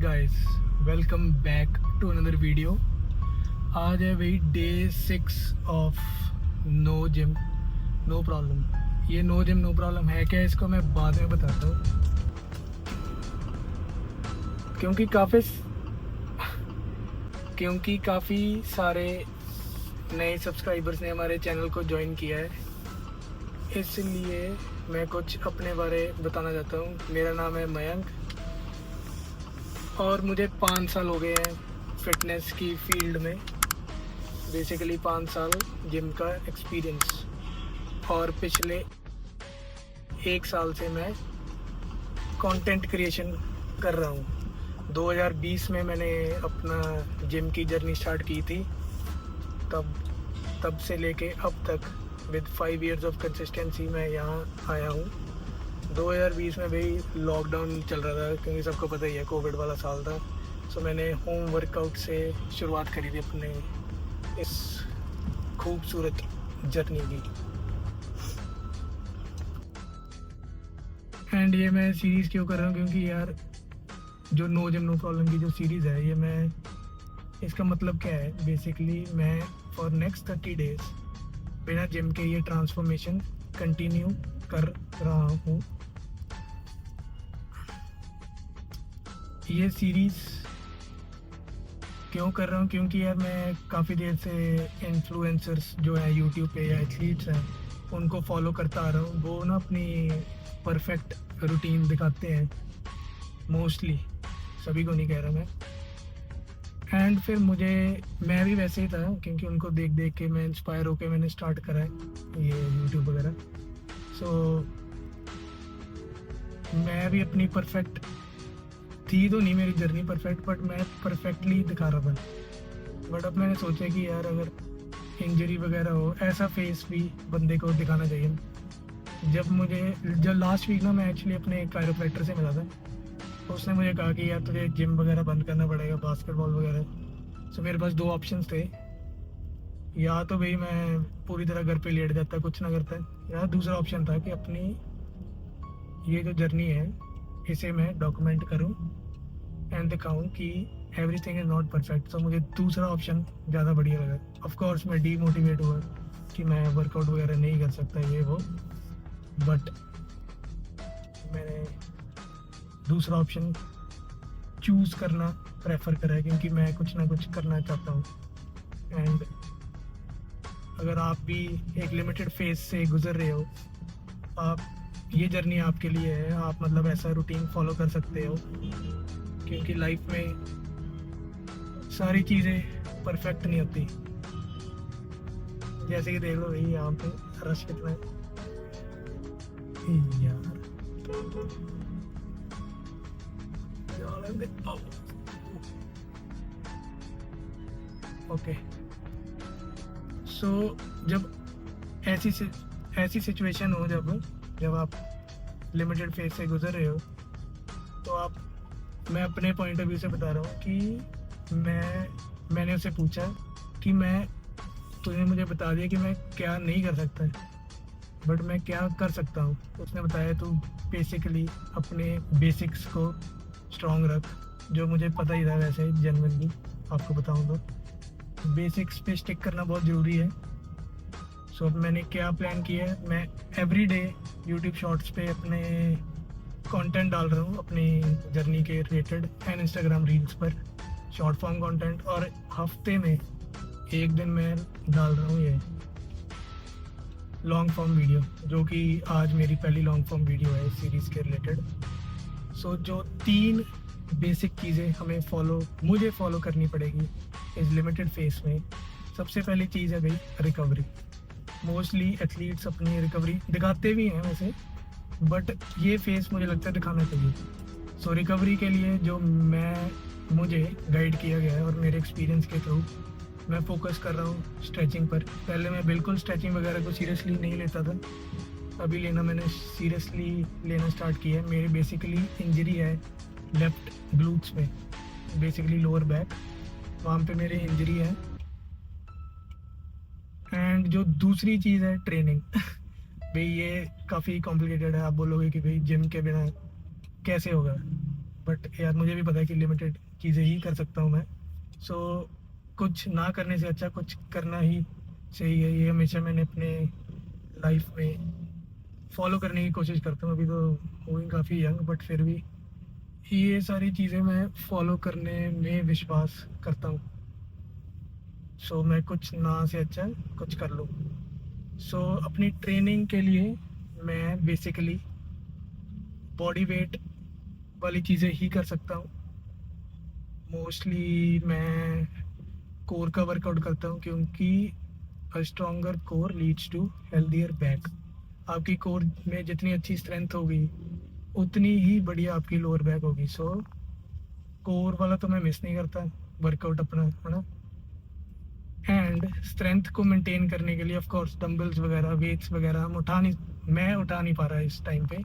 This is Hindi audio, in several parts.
Guys, welcome back to another video. आज है भाई day 6 of no gym no problem. ये नो जिम नो प्रॉब्लम है क्या, इसको मैं बाद में बताता हूँ, क्योंकि काफ़ी सारे नए सब्सक्राइबर्स ने हमारे चैनल को ज्वाइन किया है, इसलिए मैं कुछ अपने बारे बताना चाहता हूँ। मेरा नाम है मयंक और मुझे 5 साल हो गए हैं फिटनेस की फील्ड में। बेसिकली 5 साल जिम का एक्सपीरियंस, और पिछले 1 साल से मैं कंटेंट क्रिएशन कर रहा हूँ। 2020 में मैंने अपना जिम की जर्नी स्टार्ट की थी। तब से लेके अब तक विद 5 इयर्स ऑफ कंसिस्टेंसी मैं यहाँ आया हूँ। 2020 में भी लॉकडाउन चल रहा था, क्योंकि सबको पता ही है कोविड वाला साल था। सो मैंने होम वर्कआउट से शुरुआत करी थी अपने इस खूबसूरत जर्नी की। एंड ये मैं सीरीज़ क्यों कर रहा हूँ, क्योंकि यार जो नो जिम नो प्रॉब्लम की जो सीरीज़ है, ये मैं इसका मतलब क्या है, बेसिकली मैं फॉर नेक्स्ट 30 डेज बिना जिम के ये ट्रांसफॉर्मेशन कंटिन्यू कर रहा हूँ। ये सीरीज़ क्यों कर रहा हूँ, क्योंकि यार मैं काफ़ी देर से इन्फ्लुएंसर्स जो है यूट्यूब पे या एथलीट्स हैं, उनको फॉलो करता आ रहा हूँ। वो ना अपनी परफेक्ट रूटीन दिखाते हैं, मोस्टली, सभी को नहीं कह रहा मैं। एंड फिर मैं भी वैसे ही था, क्योंकि उनको देख देख के मैं इंस्पायर होकर मैंने स्टार्ट करा है ये यूट्यूब वगैरह। सो मैं भी अपनी परफेक्ट थी तो नहीं मेरी जर्नी परफेक्ट, बट मैं परफेक्टली दिखा रहा था। बट अब मैंने सोचा कि यार अगर इंजरी वगैरह हो, ऐसा फेस भी बंदे को दिखाना चाहिए। जब लास्ट वीक ना मैं एक्चुअली अपने कायरोप्रैक्टर से मिला था, तो उसने मुझे कहा कि यार तुझे जिम वगैरह बंद करना पड़ेगा, बास्केटबॉल वगैरह। सो मेरे पास 2 ऑप्शंस थे, या तो भाई मैं पूरी तरह घर पे लेट जाता, कुछ ना करता, या दूसरा ऑप्शन था कि अपनी ये जो जर्नी है इसे मैं डॉक्यूमेंट करूं एंड दिखाऊं कि एवरीथिंग इज़ नॉट परफेक्ट। तो मुझे दूसरा ऑप्शन ज़्यादा बढ़िया लगा। ऑफ कोर्स मैं डीमोटिवेट हुआ कि मैं वर्कआउट वगैरह नहीं कर सकता ये वो, बट मैंने दूसरा ऑप्शन चूज़ करना प्रेफर करा है, क्योंकि मैं कुछ ना कुछ करना चाहता हूँ। एंड अगर आप भी एक लिमिटेड फेज से गुजर रहे हो, ये जर्नी आपके लिए है। आप मतलब ऐसा रूटीन फॉलो कर सकते हो, क्योंकि लाइफ में सारी चीज़ें परफेक्ट नहीं होती। जैसे कि देख लो भाई, यहाँ पे रश कितना है यार। ओके, सो जब ऐसी सिचुएशन हो, जब आप लिमिटेड फेज से गुजर रहे हो, तो मैं अपने पॉइंट ऑफ व्यू से बता रहा हूँ कि मैंने उससे पूछा कि तूने मुझे बता दिया कि मैं क्या नहीं कर सकता, बट मैं क्या कर सकता हूँ। उसने बताया तू बेसिकली अपने बेसिक्स को स्ट्रॉन्ग रख, जो मुझे पता ही था वैसे जेन्युइनली आपको बताऊँ तो बेसिक्स पे स्टिक करना बहुत ज़रूरी है। सो अब मैंने क्या प्लान किया है, मैं एवरी डे यूट्यूब शॉर्ट्स पे अपने कंटेंट डाल रहा हूँ अपनी जर्नी के रिलेटेड, एंड इंस्टाग्राम रील्स पर शॉर्ट फॉर्म कंटेंट, और हफ्ते में 1 दिन मैं डाल रहा हूँ ये लॉन्ग फॉर्म वीडियो, जो कि आज मेरी पहली लॉन्ग फॉर्म वीडियो है इस सीरीज़ के रिलेटेड। सो जो 3 बेसिक चीज़ें मुझे फॉलो करनी पड़ेगी इस लिमिटेड फेस में। सबसे पहली चीज़ है भाई रिकवरी। मोस्टली एथलीट्स अपनी रिकवरी दिखाते भी हैं वैसे, बट ये फेस मुझे लगता है दिखाना चाहिए। सो रिकवरी के लिए जो मुझे गाइड किया गया है और मेरे एक्सपीरियंस के थ्रू मैं फोकस कर रहा हूँ स्ट्रेचिंग पर। पहले मैं बिल्कुल स्ट्रेचिंग वगैरह को सीरियसली नहीं लेता था, अभी मैंने सीरियसली लेना स्टार्ट किया है। मेरी बेसिकली इंजरी है लेफ़्ट ग्लूट्स में, बेसिकली लोअर बैक, वहाँ पे मेरी इंजरी है। एंड जो दूसरी चीज़ है ट्रेनिंग भाई ये काफ़ी कॉम्प्लिकेटेड है। आप बोलोगे कि भाई जिम के बिना कैसे होगा, बट यार मुझे भी पता है कि लिमिटेड चीज़ें ही कर सकता हूँ मैं। सो कुछ ना करने से अच्छा कुछ करना ही सही है, ये हमेशा मैंने अपने लाइफ में फॉलो करने की कोशिश करता हूँ। अभी तो हूँ काफ़ी यंग, बट फिर भी ये सारी चीज़ें मैं फॉलो करने में विश्वास करता हूँ। सो मैं कुछ ना से अच्छा कुछ कर लूँ। सो अपनी ट्रेनिंग के लिए मैं बेसिकली बॉडी वेट वाली चीज़ें ही कर सकता हूँ। मोस्टली मैं कोर का वर्कआउट करता हूँ, क्योंकि a stronger core leads to healthier back. आपकी कोर में जितनी अच्छी स्ट्रेंथ होगी उतनी ही बढ़िया आपकी लोअर बैक होगी। सो कोर वाला तो मैं मिस नहीं करता वर्कआउट अपना, है ना। एंड स्ट्रेंथ को मेंटेन करने के लिए ऑफ कोर्स डंबल्स वगैरह, वेट्स वगैरह मैं उठा नहीं पा रहा इस टाइम पे।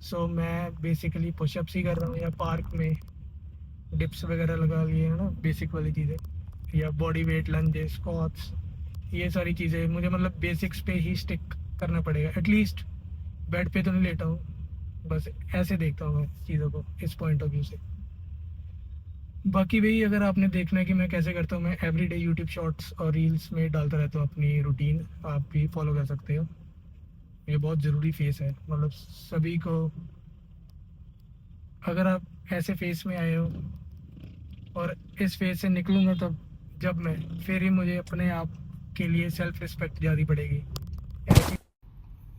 सो मैं बेसिकली पुशअप्स ही कर रहा हूँ, या पार्क में डिप्स वगैरह लगा लिए, है ना, बेसिक वाली चीज़ें, या बॉडी वेट लंजेस, स्क्वाट्स, ये सारी चीज़ें मुझे मतलब बेसिक्स पे ही स्टिक करना पड़ेगा। एटलीस्ट बेड पे तो नहीं लेटा हूँ, बस ऐसे देखता हूँ मैं चीज़ों को इस पॉइंट ऑफ व्यू से। बाकी भाई अगर आपने देखना है कि मैं कैसे करता हूँ, मैं एवरीडे यूट्यूब शॉर्ट्स और रील्स में डालता रहता हूँ अपनी रूटीन, आप भी फॉलो कर सकते हो। ये बहुत ज़रूरी फेस है, मतलब सभी को। अगर आप ऐसे फेस में आए हो और इस फेज से निकलूँगा तब, जब मैं फिर ही मुझे अपने आप के लिए सेल्फ रिस्पेक्ट ज़्यादा पड़ेगी।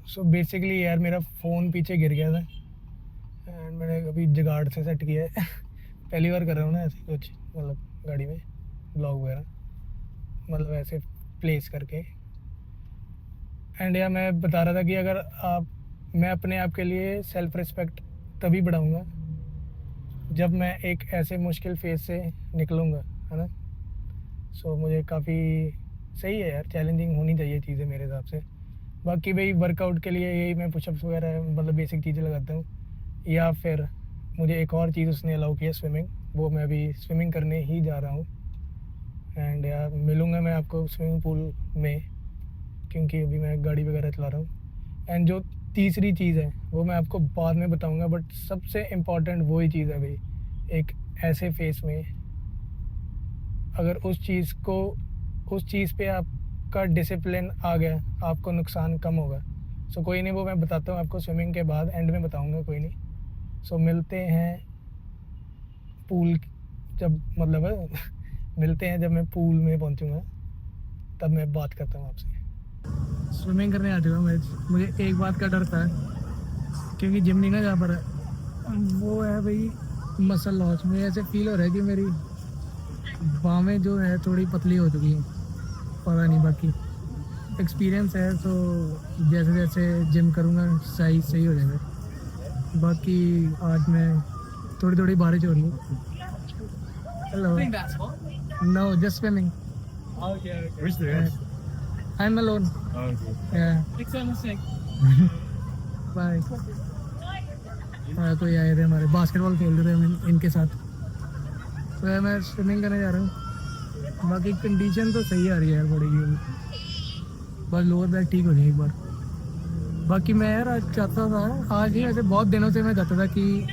सो बेसिकली यार मेरा फ़ोन पीछे गिर गया था एंड मैंने अभी जुगाड़ से सेट किया है। पहली बार कर रहा हूँ ना ऐसे कुछ, मतलब गाड़ी में ब्लॉग वगैरह, मतलब ऐसे प्लेस करके। एंड यार मैं बता रहा था कि अगर आप मैं अपने आप के लिए सेल्फ रिस्पेक्ट तभी बढ़ाऊँगा जब मैं एक ऐसे मुश्किल फेज से निकलूँगा, है ना। सो मुझे काफ़ी सही है यार, चैलेंजिंग होनी चाहिए चीज़ें मेरे हिसाब से। बाकी भाई वर्कआउट के लिए यही मैं पुशअप्स वगैरह मतलब बेसिक चीज़ें लगाता हूँ, या फिर मुझे एक और चीज़ उसने अलाउ किया, स्विमिंग। वो मैं अभी स्विमिंग करने ही जा रहा हूँ। एंड यार मिलूँगा मैं आपको स्विमिंग पूल में, क्योंकि अभी मैं गाड़ी वगैरह चला रहा हूँ। एंड जो तीसरी चीज़ है वो मैं आपको बाद में बताऊँगा, बट सबसे इम्पॉर्टेंट वही चीज़ है भाई, एक ऐसे फेस में अगर उस चीज़ पे आपका डिसिप्लिन आ गया, आपको नुकसान कम होगा। सो कोई नहीं, वो मैं बताता हूँ आपको स्विमिंग के बाद, एंड में बताऊँगा, कोई नहीं। सो मिलते हैं पूल जब मतलब मिलते हैं जब मैं पूल में पहुँचूँगा, तब मैं बात करता हूँ आपसे। स्विमिंग करने आते हुए मुझे एक बात का डर था, क्योंकि जिम नहीं ना जा पा रहा, वो है भाई मसल लॉस। मुझे ऐसे फील हो रहा है कि मेरी बाहें जो है थोड़ी पतली हो चुकी हैं, पता नहीं, बाकी एक्सपीरियंस है, तो जैसे जैसे जिम करूँगा सही सही हो जाएगा। बाकी आज मैं थोड़ी थोड़ी बारिश हो रही है। Hello, no just swimming. Where's the rest? I am alone. Okay. Bye. कोई आए थे हमारे, बास्केटबॉल खेल रहे थे हम इनके साथ, तो मैं स्विमिंग करने जा रहा हूँ। बाकी कंडीशन तो सही आ रही है यार बॉडी की, बस लोअर बैक ठीक हो जाए एक बार। बाकी मैं यार आज चाहता था, आज ही ऐसे बहुत दिनों से मैं चाहता था कि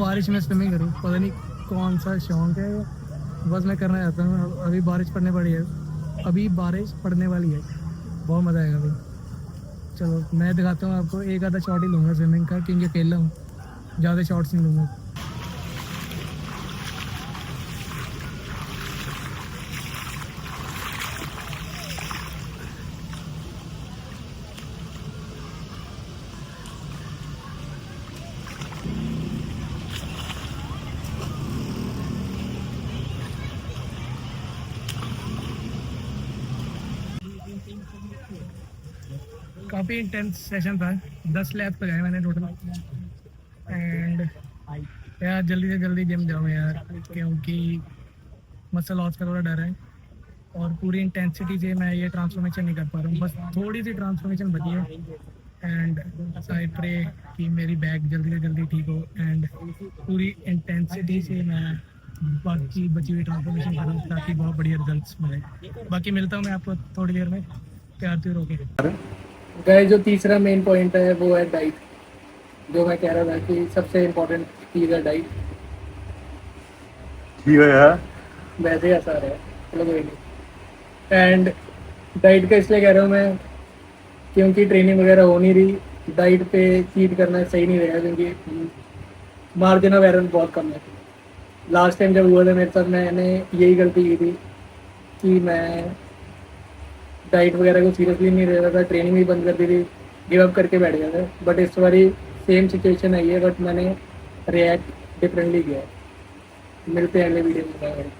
बारिश में स्विमिंग करूँ, पता नहीं कौन सा शौक है, बस मैं करना चाहता हूँ। अभी बारिश पड़ने वाली है, बहुत मज़ा आएगा भाई। चलो मैं दिखाता हूँ आपको, एक आधा शॉट ही लूँगा स्विमिंग का, क्योंकि अकेला हूँ, ज़्यादा शॉट्स नहीं लूँगा। काफ़ी इंटेंस सेशन था, 10 लैप लगाए मैंने टोटल। एंड यार जल्दी से जल्दी जिम जाऊँ यार, क्योंकि मसल लॉस का थोड़ा डर है, और पूरी इंटेंसिटी से मैं ये ट्रांसफॉर्मेशन नहीं कर पा रहा हूँ, बस थोड़ी सी ट्रांसफॉर्मेशन बची है। एंड आई प्रे कि मेरी बैक जल्दी से जल्दी ठीक हो, एंड पूरी इंटेंसिटी से मैं बाकी बची हुई ट्रांसफॉर्मेशन करूँ, ताकि बहुत बढ़िया रिजल्ट्स मिले। बाकी मिलता हूँ मैं आपको थोड़ी देर में, प्यार से रोके गए। जो तीसरा मेन पॉइंट है वो है डाइट। जो मैं कह रहा था कि सबसे इम्पोर्टेंट चीज़ है डाइट। ਕੀ ਹੋਇਆ वैसे ही ऐसा आ रहा है, चलो कोई नहीं। एंड डाइट का इसलिए कह रहा हूँ मैं, क्योंकि ट्रेनिंग वगैरह हो नहीं रही, डाइट पे चीट करना सही नहीं रहेगा, क्योंकि मार्जिन ऑफ एरर बहुत कम है। लास्ट टाइम जब हुआ था मेरे साथ, मैंने यही गलती की थी कि मैं डाइट वगैरह को सीरियसली नहीं ले रहा था, ट्रेनिंग भी बंद कर दी थी, गिव अप करके बैठ गया था। बट इस बारी सेम सिचुएशन आई है, बट मैंने रिएक्ट डिफरेंटली किया है। मिलते हैं अगले वीडियो में।